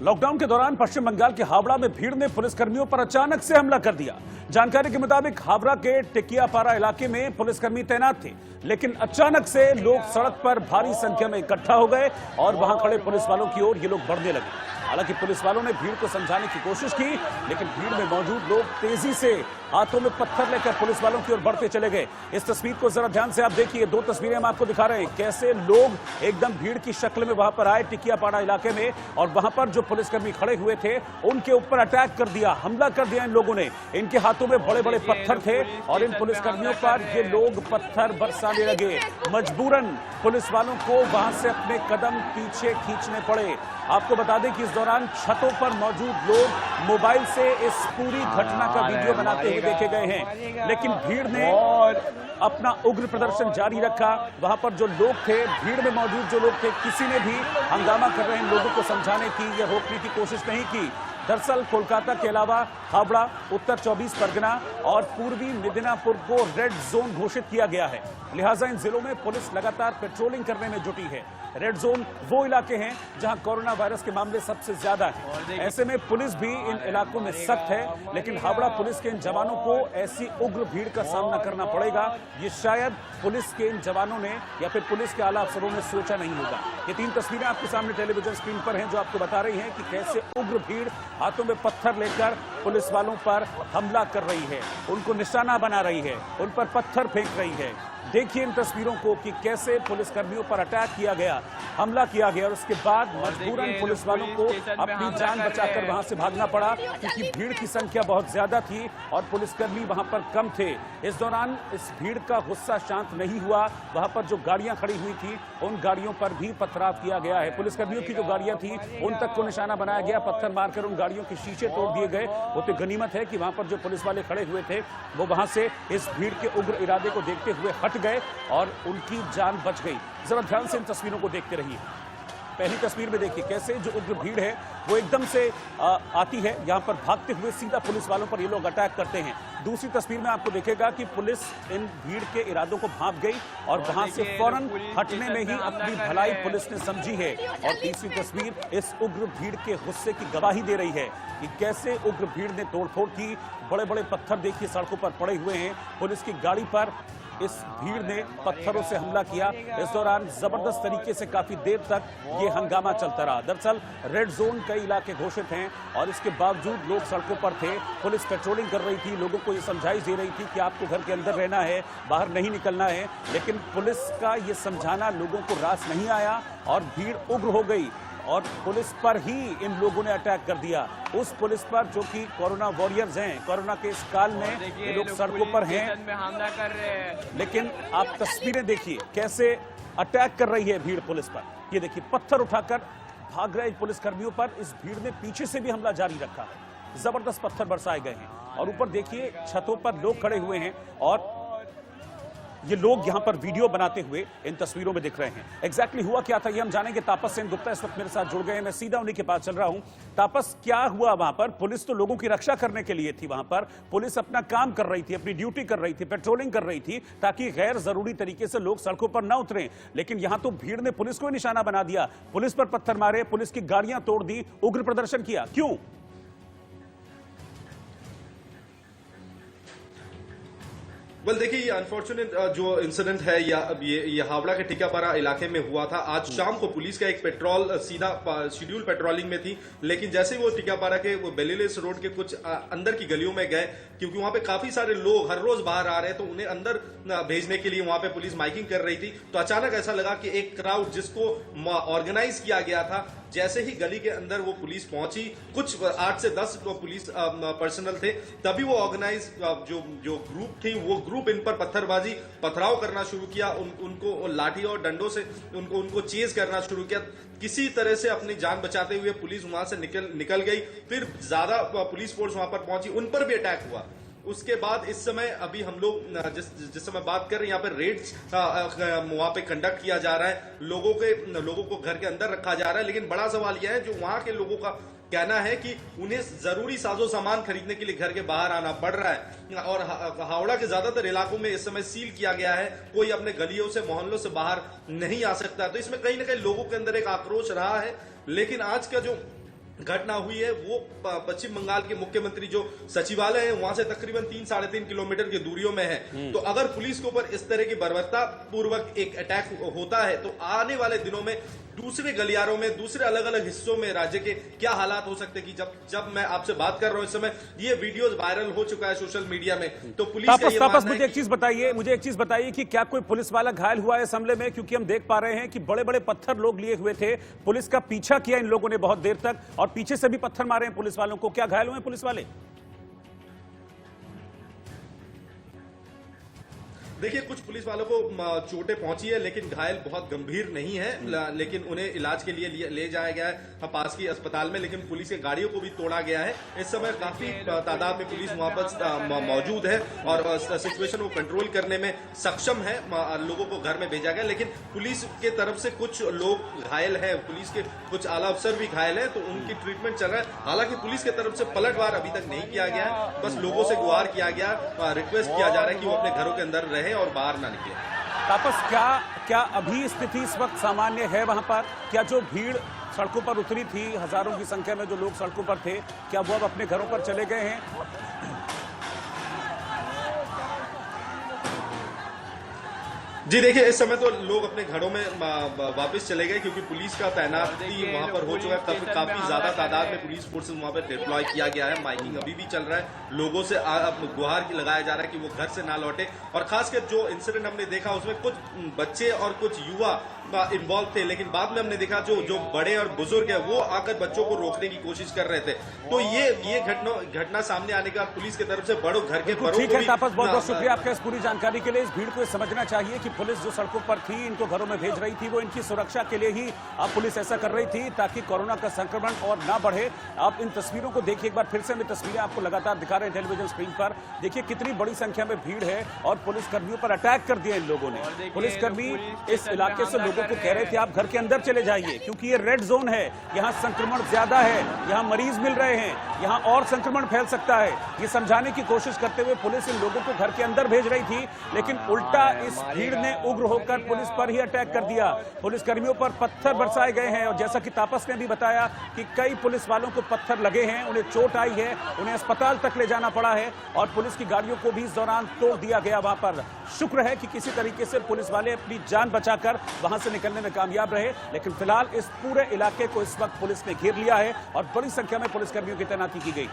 Lockdown के दौरान पश्चिम बंगाल के हावड़ा में भीड़ ने पुलिसकर्मियों पर अचानक से हमला कर दिया। जानकारी के मुताबिक हावड़ा के टिकियापाड़ा इलाके में पुलिसकर्मी तैनात थे, लेकिन अचानक से लोग सड़क पर भारी संख्या में इकट्ठा हो गए और वहां खड़े पुलिस वालों की ओर ये लोग बढ़ने लगे। हालांकि पुलिस वालों ने भीड़ को समझाने की कोशिश की, लेकिन भीड़ में मौजूद लोग तेजी से हाथों में पत्थर लेकर पुलिस वालों की ओर बढ़ते चले गए। इस तस्वीर को जरा ध्यान से आप देखिए। दो तस्वीरें हम आपको दिखा रहे हैं, कैसे लोग एकदम भीड़ की शक्ल में वहां पर आए टिकियापाड़ा इलाके में, और वहां पर जो पुलिसकर्मी खड़े हुए थे उनके ऊपर अटैक कर दिया, हमला कर दिया इन लोगों ने। इनके हाथों में बड़े बड़े पत्थर थे और इन पुलिसकर्मियों पर ये लोग पत्थर बरसाने लगे। मजबूरन पुलिस वालों को वहां से अपने कदम पीछे खींचने पड़े। आपको बता दें कि इस दौरान छतों पर मौजूद लोग मोबाइल से इस पूरी घटना का वीडियो बनाते हुए देखे गए हैं, लेकिन भीड़ ने अपना उग्र प्रदर्शन जारी रखा। वहां पर जो लोग थे, भीड़ में मौजूद जो लोग थे, किसी ने भी हंगामा कर रहे इन लोगों को समझाने की या रोकने की कोशिश नहीं की। दरअसल कोलकाता के अलावा हावड़ा, उत्तर 24 परगना और पूर्वी मिदनापुर को रेड जोन घोषित किया गया है, लिहाजा इन जिलों में पुलिस लगातार पेट्रोलिंग करने में जुटी है। रेड जोन वो इलाके हैं जहां कोरोना वायरस के मामले सबसे ज्यादा हैं। ऐसे में पुलिस भी इन इलाकों में सख्त है, लेकिन हावड़ा पुलिस के इन जवानों को ऐसी उग्र भीड़ का सामना करना पड़ेगा, ये शायद पुलिस के इन जवानों ने या फिर पुलिस के आला अफसरों ने सोचा नहीं होगा। ये तीन तस्वीरें आपके सामने टेलीविजन स्क्रीन पर हैं, जो आपको बता रही हैं कि कैसे उग्र भीड़ हाथों में पत्थर लेकर पुलिस वालों पर हमला कर रही है, उनको निशाना बना रही है, उन पर पत्थर फेंक रही है। देखिए इन तस्वीरों को कि कैसे पुलिसकर्मियों पर अटैक किया गया, हमला किया गया, और उसके बाद मजबूरन पुलिस वालों को अपनी जान बचाकर वहां से भागना पड़ा, क्योंकि भीड़ की संख्या बहुत ज्यादा थी और पुलिसकर्मी वहां पर कम थे। इस दौरान इस भीड़ का गुस्सा शांत नहीं हुआ। वहां पर जो गाड़ियां खड़ी हुई थी उन गाड़ियों पर भी पथराव किया गया है। पुलिसकर्मियों की जो गाड़ियां थी उन तक को निशाना बनाया गया, पत्थर मारकर उन गाड़ियों के शीशे तोड़ दिए गए। वो तो गनीमत है कि वहां पर जो पुलिस वाले खड़े हुए थे वो वहां से इस भीड़ के उग्र इरादे को देखते हुए हट गए और उनकी जान बच गई। जरा ध्यान से इन तस्वीरों को देखते रहिए। पहली तस्वीर में देखिए कैसे जो उग्र भीड़ है वो एकदम से आती है, यहां पर भागते हुए सीधा पुलिस वालों पर ये लोग अटैक करते हैं। दूसरी तस्वीर में आपको देखेगा कि पुलिस इन भीड़ के इरादों को भांप गई और वहां से फौरन हटने में ही अपनी भलाई पुलिस ने समझी है। और तीसरी तस्वीर इस उग्र भीड़ के गुस्से की गवाही दे रही है कि कैसे उग्र भीड़ ने तोड़फोड़ की। बड़े बड़े पत्थर देखिए सड़कों पर पड़े हुए हैं। पुलिस की गाड़ी पर इस भीड़ ने पत्थरों से हमला किया। इस दौरान जबरदस्त तरीके से काफी देर तक ये हंगामा चलता रहा। दरअसल रेड जोन कई इलाके घोषित हैं और इसके बावजूद लोग सड़कों पर थे। पुलिस पेट्रोलिंग कर रही थी, लोगों को ये समझाइश दे रही थी कि आपको घर के अंदर रहना है, बाहर नहीं निकलना है, लेकिन पुलिस का ये समझाना लोगों को रास नहीं आया और भीड़ उग्र हो गई और पुलिस पर ही इन लोगों ने अटैक कर दिया। उस पुलिस पर जो कि कोरोना वॉरियर्स हैं, कोरोना के इस काल में ये लोग सड़कों पर हैं, लेकिन आप तस्वीरें देखिए कैसे अटैक कर रही है भीड़ पुलिस पर। ये देखिए पत्थर उठाकर भाग रहे पुलिसकर्मियों पर इस भीड़ ने पीछे से भी हमला जारी रखा है। जबरदस्त पत्थर बरसाए गए हैं और ऊपर देखिए छतों पर लोग खड़े हुए हैं और ये लोग यहां पर वीडियो बनाते हुए इन तस्वीरों में दिख रहे हैं। एग्जैक्टली हुआ क्या था ये हम जानेंगे। तापस सेन गुप्ता इस वक्त मेरे साथ जुड़ गए हैं, मैं सीधा उन्हीं के पास चल रहा हूं। तापस, क्या हुआ वहां पर? पुलिस तो लोगों की रक्षा करने के लिए थी, वहां पर पुलिस अपना काम कर रही थी, अपनी ड्यूटी कर रही थी, पेट्रोलिंग कर रही थी ताकि गैर जरूरी तरीके से लोग सड़कों पर न उतरें, लेकिन यहां तो भीड़ ने पुलिस को निशाना बना दिया, पुलिस पर पत्थर मारे, पुलिस की गाड़ियां तोड़ दी, उग्र प्रदर्शन किया। क्यों? वेल देखिए, ये अनफॉर्चुनेट जो इंसिडेंट है या ये हावड़ा के टिकियापाड़ा इलाके में हुआ था। आज शाम को पुलिस का एक पेट्रोल सीधा शेड्यूल पेट्रोलिंग में थी, लेकिन जैसे वो टिकियापाड़ा के वो बेलीलेस रोड के कुछ अंदर की गलियों में गए, क्योंकि वहां पे काफी सारे लोग हर रोज बाहर आ रहे हैं, तो उन्हें अंदर भेजने के लिए वहां पे पुलिस माइकिंग कर रही थी। तो अचानक ऐसा लगा कि एक क्राउड जिसको ऑर्गेनाइज किया गया था, जैसे ही गली के अंदर वो पुलिस पहुंची, कुछ 8 से 10 पुलिस पर्सनल थे, तभी वो ऑर्गेनाइज जो ग्रुप थी वो ग्रुप इन पर पत्थरबाजी पथराव करना शुरू किया। उनको लाठी और डंडों से उनको चेज करना शुरू किया। किसी तरह से अपनी जान बचाते हुए पुलिस वहां से निकल गई। फिर ज्यादा पुलिस फोर्स वहां पर पहुंची, उन पर भी अटैक हुआ। उसके बाद इस समय अभी हम लोग जिस समय बात कर रहे हैं, यहाँ पे रेड्स वहां पे कंडक्ट किया जा रहा है, लोगों को घर के अंदर रखा जा रहा है। लेकिन बड़ा सवाल यह है, जो वहां के लोगों का कहना है कि उन्हें जरूरी साजो सामान खरीदने के लिए घर के बाहर आना पड़ रहा है और हावड़ा के ज्यादातर इलाकों में इस समय सील किया गया है, कोई अपने गलियों से मोहल्लों से बाहर नहीं आ सकता। तो इसमें कहीं ना कहीं लोगों के अंदर एक आक्रोश रहा है। लेकिन आज का जो घटना हुई है वो पश्चिम बंगाल के मुख्यमंत्री जो सचिवालय है वहां से तकरीबन 3-3.5 किलोमीटर की दूरियों में है। तो अगर पुलिस के ऊपर इस तरह की बर्बरता पूर्वक एक अटैक होता है तो आने वाले दिनों में दूसरे गलियारों में, दूसरे अलग अलग हिस्सों में राज्य के क्या हालात हो सकते हैं कि जब मैं आपसे बात कर रहा हूं इस समय ये वीडियोस वायरल हो चुका है सोशल मीडिया में। तो पुलिस का ये मानना है मुझे एक चीज बताइए कि क्या कोई पुलिस वाला घायल हुआ है इस हमले में? क्योंकि हम देख पा रहे हैं कि बड़े बड़े पत्थर लोग लिए हुए थे, पुलिस का पीछा किया इन लोगों ने बहुत देर तक और पीछे से भी पत्थर मारे हैं पुलिस वालों को। क्या घायल हुए पुलिस वाले? देखिए कुछ पुलिस वालों को चोटें पहुंची है लेकिन घायल बहुत गंभीर नहीं है, लेकिन उन्हें इलाज के लिए ले जाया गया है पास की अस्पताल में। लेकिन पुलिस के गाड़ियों को भी तोड़ा गया है। इस समय काफी तादाद में पुलिस वहां पर मौजूद है और सिचुएशन को कंट्रोल करने में सक्षम है। लोगों को घर में भेजा गया, लेकिन पुलिस के तरफ से कुछ लोग घायल है, पुलिस के कुछ आला अफसर भी घायल है, तो उनकी ट्रीटमेंट चल रहा है। हालांकि पुलिस की तरफ से पलटवार अभी तक नहीं किया गया है, बस लोगों से गुहार किया गया, रिक्वेस्ट किया जा रहा है कि वो अपने घरों के अंदर रहे और बाहर ना निकले। तापस, क्या अभी स्थिति इस वक्त सामान्य है वहां पर? क्या जो भीड़ सड़कों पर उतरी थी, हजारों की संख्या में जो लोग सड़कों पर थे, क्या वो अब अपने घरों पर चले गए हैं? जी देखिए इस समय तो लोग अपने घरों में वापस चले गए क्योंकि पुलिस का तैनाती वहां पर हो चुका है। काफी ज्यादा तादाद में पुलिस फोर्स वहां पर डिप्लॉय किया गया है। माइकिंग अभी भी चल रहा है, लोगों से गुहार लगाया जा रहा है कि वो घर से ना लौटे। और खासकर जो इंसिडेंट हमने देखा उसमें कुछ बच्चे और कुछ युवा इन्वॉल्व थे, लेकिन बाद में हमने देखा जो बड़े और बुजुर्ग है वो आकर बच्चों को रोकने की कोशिश कर रहे थे। तो ये घटना सामने आने के बाद पुलिस की तरफ से बड़ों घर के बड़ों ठीक है तापस, बहुत बहुत शुक्रिया आपका इस पूरी जानकारी के लिए। इस भीड़ को समझना चाहिए कि पुलिस जो सड़कों पर थी, इनको घरों में भेज रही थी, वो इनकी सुरक्षा के लिए ही अब पुलिस ऐसा कर रही थी ताकि कोरोना का संक्रमण और ना बढ़े। आप इन तस्वीरों को देखिए एक बार फिर से, मैं तस्वीरें आपको लगातार दिखा रहे हैं टेलीविजन स्क्रीन पर। देखिए कितनी बड़ी संख्या में भीड़ है और पुलिस कर्मियों पर अटैक कर दिया इन लोगों ने। पुलिसकर्मी इस इलाके से लोगों को कह रहे थे आप घर के अंदर चले जाइए क्योंकि ये रेड जोन है, यहाँ संक्रमण ज्यादा है, यहाँ मरीज मिल रहे हैं, यहाँ और संक्रमण फैल सकता है। ये समझाने की कोशिश करते हुए पुलिस इन लोगों को घर के अंदर भेज रही थी, लेकिन उल्टा इस भीड़ ने उग्र होकर पुलिस पर ही अटैक कर दिया। पुलिस कर्मियों पर पत्थर बरसाए गए हैं और जैसा कि तापस ने भी बताया कि कई पुलिस वालों को पत्थर लगे हैं, उन्हें चोट आई है, उन्हें अस्पताल तक ले जाना पड़ा है और पुलिस की गाड़ियों को भी इस दौरान तोड़ दिया गया वहां पर। शुक्र है कि किसी तरीके से पुलिस वाले अपनी जान बचाकर वहां से निकलने में कामयाब रहे, लेकिन फिलहाल इस पूरे इलाके को इस वक्त पुलिस ने घेर लिया है और बड़ी संख्या में पुलिसकर्मियों की तैनाती की गई।